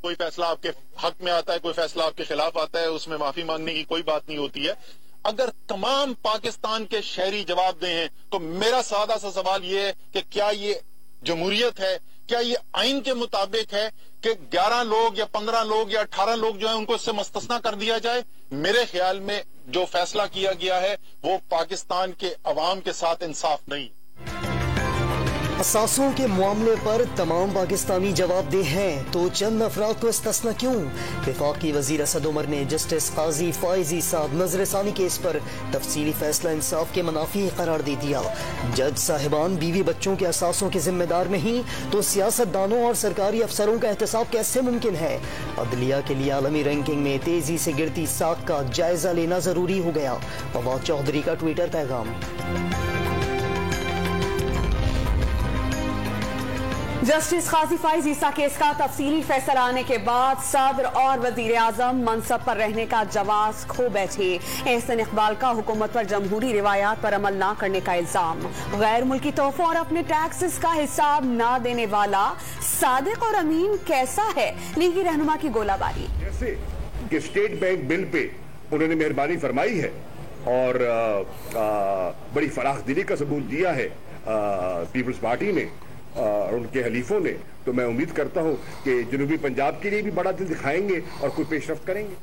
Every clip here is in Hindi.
कोई फैसला आपके हक में आता है, कोई फैसला आपके खिलाफ आता है, उसमें माफी मांगने की कोई बात नहीं होती है। अगर तमाम पाकिस्तान के शहरी जवाब दे हैं तो मेरा सादा सा सवाल ये है कि क्या ये जमहूरियत है, क्या ये आइन के मुताबिक है कि 11 लोग या 15 लोग या 18 लोग जो है उनको इससे मुस्तस्ना कर दिया जाए? मेरे ख्याल में जो फैसला किया गया है वो पाकिस्तान के अवाम के साथ इंसाफ नहीं। असासों के मामले पर तमाम पाकिस्तानी जवाबदेह हैं तो चंद अफराद को इस्तिस्ना क्यों? वफाकी वजीर असद उमर ने जस्टिस काजी फाइजी साहब नजरसानी केस पर तफसीली फैसला इंसाफ के मुनाफी करार दे दिया। जज साहिबान बीवी बच्चों के असासों के जिम्मेदार नहीं तो सियासतदानों और सरकारी अफसरों का एहतसाब कैसे मुमकिन है? अदलिया के लिए आलमी रैंकिंग में तेजी से गिरती साख का जायजा लेना जरूरी हो गया। फवाद चौधरी का ट्विटर पैगाम। जस्टिस काजी फाइज ईसा केस का तफसीली फैसला आने के बाद सदर और वजीर आजम मनसब पर रहने का जवाब खो बैठे। एहसन इकबाल का हुकूमत पर जमहूरी रिवायात पर अमल न करने का इल्जाम। गैर मुल्की तोहफों और अपने टैक्सेस का हिसाब न देने वाला सादिक और अमीन कैसा है? लीगी रहनुमा की गोलाबारी। जैसे कि स्टेट बैंक बिल पे उन्होंने मेहरबानी फरमाई है और बड़ी फराखदिली का सबूत दिया है पीपल्स पार्टी ने और उनके हलीफों ने, तो मैं उम्मीद करता हूं कि जनूबी पंजाब के लिए भी बड़ा दिल दिखाएंगे और कोई पेशरफ्त करेंगे।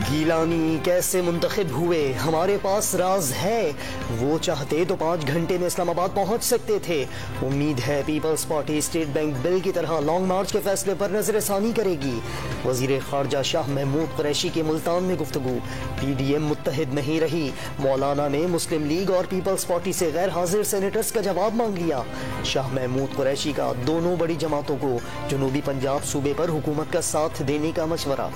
गीलानी कैसे मुंतखब हुए? हमारे पास राज है। वो चाहते तो 5 घंटे में इस्लामाबाद पहुंच सकते थे। उम्मीद है Peoples Party state bank bill की तरह लॉन्ग मार्च के फैसले पर नजरसानी करेगी। वजीर खारजा शाह महमूद कुरैशी की मुल्तान में गुफ्तगू। PDM मुत्तहिद नहीं रही। मौलाना ने मुस्लिम लीग और पीपल्स पार्टी से गैर हाजिर सेनेटर्स का जवाब मांग लिया। शाह महमूद कुरैशी का दोनों बड़ी जमातों को जनूबी पंजाब सूबे पर हुकूमत का साथ देने का मशवरा।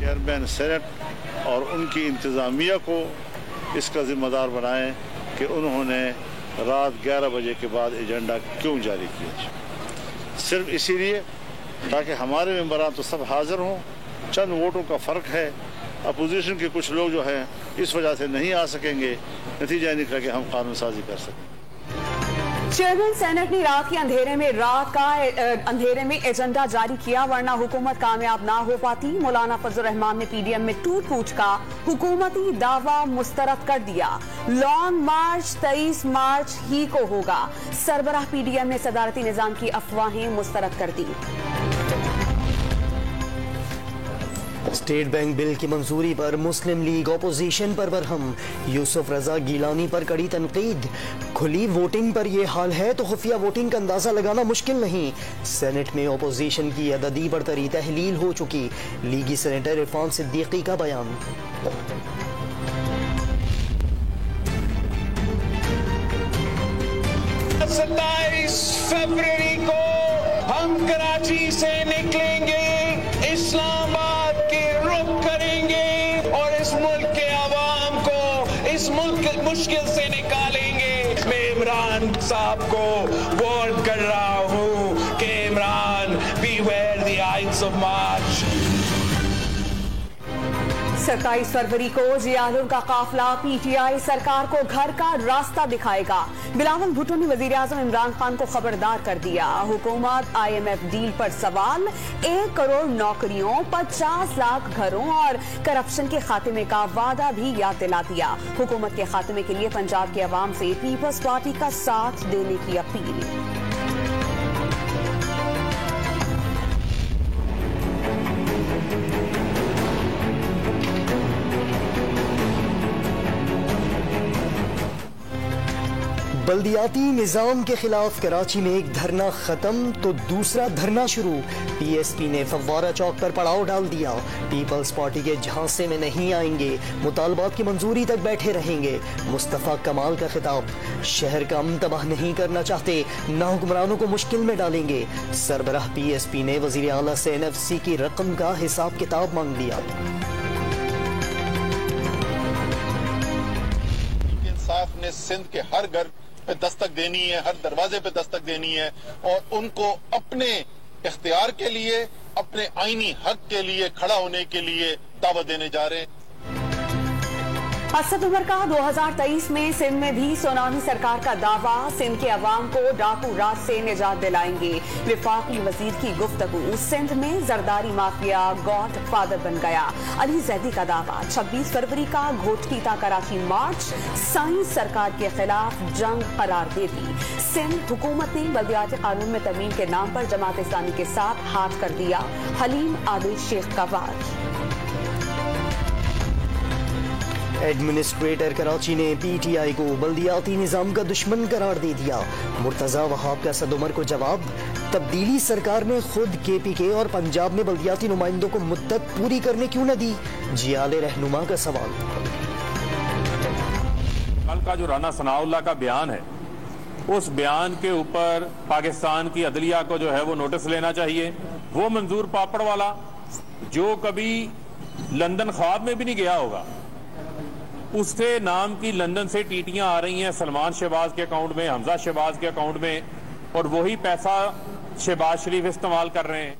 चेयरमैन सेनेट और उनकी इंतज़ामिया को इसका जिम्मेदार बनाएं कि उन्होंने रात 11 बजे के बाद एजेंडा क्यों जारी किया। सिर्फ इसीलिए ताकि हमारे मेंबरान तो सब हाजिर हों, चंद वोटों का फ़र्क है। अपोजिशन के कुछ लोग जो हैं इस वजह से नहीं आ सकेंगे। नतीजा निकला कि हम कानून साजी कर सकें। चेयरमैन सेनेट ने रात के अंधेरे में एजेंडा जारी किया, वरना हुकूमत कामयाब ना हो पाती। मौलाना फजल रहमान ने PDM में टूट फूट का हुकूमती दावा मुस्तरद कर दिया। लॉन्ग मार्च 23 मार्च ही को होगा। सरबराह PDM ने सदारती निजाम की अफवाहें मुस्तरद कर दी। स्टेट बैंक बिल की मंजूरी पर मुस्लिम लीग अपोजिशन पर बरहम। यूसुफ रजा गीलानी पर कड़ी तनकीद। खुली वोटिंग पर यह हाल है तो खुफिया वोटिंग का अंदाजा लगाना मुश्किल नहीं। सेनेट में अपोजिशन की अददी बढ़तरी तहलील हो चुकी। लीगी सेनेटर इरफान सिद्दीकी का बयान। 27 फरवरी को हम कराची से निकलेंगे, इस्लामाबाद के रुख करेंगे और इस मुल्क के अवाम को इस मुल्क मुश्किल से निकालेंगे। मैं इमरान साहब को वार्न कर रहा हूँ कि Imran, beware the ions of March. 27 फरवरी को जियालुर का काफिला PTI सरकार को घर का रास्ता दिखाएगा। बिलावल भुट्टो ने वजीर आजम इमरान खान को खबरदार कर दिया। हुकूमत IMF डील पर सवाल। 1 करोड़ नौकरियों, 50 लाख घरों और करप्शन के खात्मे का वादा भी याद दिला दिया। हुकूमत के खात्मे के लिए पंजाब के अवाम से पीपल्स पार्टी का साथ देने की अपील। बल्दियाती निजाम के खिलाफ कराची में एक धरना खत्म तो दूसरा धरना शुरू। PSP ने फव्वारा चौक पर पड़ाव डाल दिया। पीपल्स पार्टी के झांसे में नहीं आएंगे, मुतालबात की मंजूरी तक बैठे रहेंगे। मुस्तफा कमाल का खिताब। शहर का अमन तबाह नहीं करना चाहते, ना हुक्मरानों को मुश्किल में डालेंगे। सरबराह PSP ने वजीर आला से NFC की रकम का हिसाब किताब मांग लिया। इंसाफ ने सिंध के हर घर पे दस्तक देनी है, हर दरवाजे पे दस्तक देनी है और उनको अपने इख्तियार के लिए, अपने आईनी हक के लिए खड़ा होने के लिए दावत देने जा रहे हैं। असद उमर का 2023 में सिंध में भी सोनामी सरकार का दावा, सिंध के अवाम को डाकू राज से निजात दिलाएंगे। विफाकी वजीर की गुफ्तगू, सिंध में जरदारी माफिया गॉड फादर बन गया। अली जैदी का दावा, 26 फरवरी का घोटकीता कराची मार्च साइंस सरकार के खिलाफ जंग करार दे दी। सिंध हुकूमत ने बल्दियाती कानून में तरमीम के नाम पर जमात इस्लामी के साथ हाथ कर दिया। हलीम आदिल शेख का वार। एडमिनिस्ट्रेटर कराची ने पीटीआई को बल्दियाती निजाम का दुश्मन करार दे दिया। मुर्तजा वहाब का असद उमर को जवाब, तब्दीली सरकार ने खुद केपीके और पंजाब में बल्दियाती नुमाइंदों को मुद्दत पूरी करने क्यों न दी। जियाले रहनुमा का सवाल। कल का जो राना सनाउल्लाह का बयान है, उस बयान के ऊपर पाकिस्तान की अदलिया को जो है वो नोटिस लेना चाहिए। वो मंजूर पापड़ वाला जो कभी लंदन ख्वाब में भी नहीं गया होगा, उसके नाम की लंदन से टीटियां आ रही हैं सलमान शहबाज के अकाउंट में, हमजा शहबाज के अकाउंट में, और वही पैसा शहबाज शरीफ इस्तेमाल कर रहे हैं।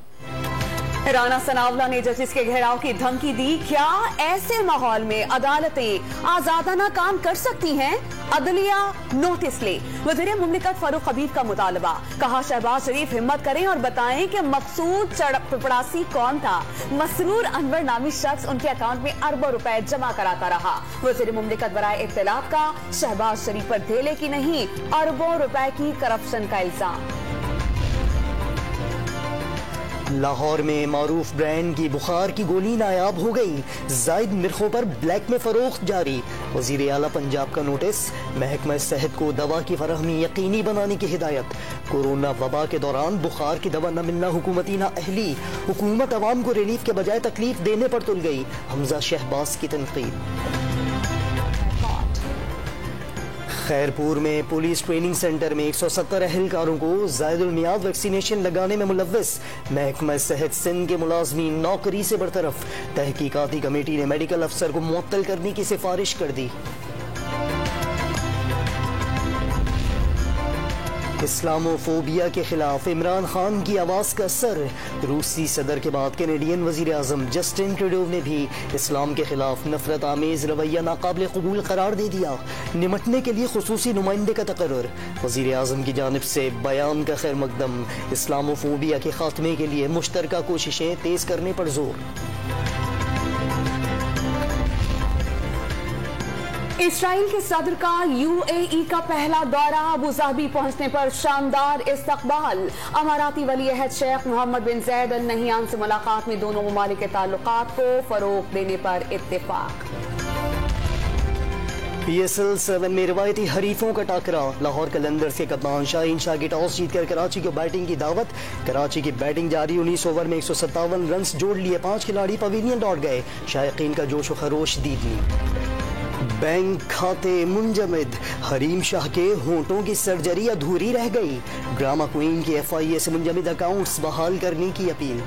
राना सनाउल्लाह ने जस्टिस के घेराव की धमकी दी। क्या ऐसे माहौल में अदालतें आजादाना काम कर सकती हैं? अदलिया नोटिस ले। वज़ीर मुमलिकत फारूक हबीब का मुतालबा, कहा शहबाज शरीफ हिम्मत करें और बताएं कि मकसूद चपड़ासी कौन था। मसरूर अनवर नामी शख्स उनके अकाउंट में अरबों रुपए जमा कराता रहा। वज़ीर मुमलिकत बराए इत्तलात का शहबाज शरीफ पर धेले की नहीं, अरबों रुपए की करप्शन का इल्जाम। लाहौर में मारूफ ब्रांड की बुखार की गोली नायाब हो गई। जायद मिर्खों पर ब्लैक में फरोख्त जारी। वजीर आला पंजाब का नोटिस, महकमा सेहत को दवा की फराहमी यकीनी बनाने की हिदायत। कोरोना वबा के दौरान बुखार की दवा न मिलना हुकूमती ना अहली। हुकूमत अवाम को रिलीफ के बजाय तकलीफ देने पर तुल गई। हमजा शहबाज की तनकीद। खैरपुर में पुलिस ट्रेनिंग सेंटर में 170 अहलकारों को ज़ायदुल मियाद वैक्सीनेशन लगाने में मुलव्वस। महकमा सेहत सिंध के मुलाजमीन नौकरी से बरतरफ। तहकीकाती कमेटी ने मेडिकल अफसर को मुअत्तल करने की सिफारिश कर दी। इस्लामोफोबिया के खिलाफ इमरान खान की आवाज का असर। रूसी सदर के बाद कैनेडियन वजीर आजम जस्टिन ट्रूडो ने भी इस्लाम के खिलाफ नफरत आमेज रवैया नाकाबिल कबूल करार दे दिया। निमटने के लिए खुसूसी नुमाइंदे का तकर्रुर। वजीर आजम की जानिब से बयान का खैर मकदम। इस्लामोफोबिया के खात्मे के लिए मुश्तरका कोशिशें तेज करने पर जोर। इस्राइल के सदर का यूएई का पहला दौरा। अबूधाबी पहुंचने पर शानदार इस्तकबाल। अमाराती वली अहद शेख मोहम्मद बिन जैद अल नहियान से मुलाकात में दोनों ममालिक के ताल्लुकात को फरोग देने पर इत्तेफाक। PSL 7 में रिवायती हरीफों का टाकरा। लाहौर कलंदर्स के कप्तान शाहीन शाह की टॉस जीतकर कराची को बैटिंग की दावत। कराची की बैटिंग जारी, 19 ओवर में 157 रन जोड़ लिए। 5 खिलाड़ी पवेलियन लौट गए। शायकीन का जोश व खरोश दीदनी। बैंक खाते मुंजमद। हरीम शाह के होंठों की सर्जरी अधूरी रह गई। ड्रामा क्वीन की FIA से मुंजमद अकाउंट्स बहाल करने की अपील।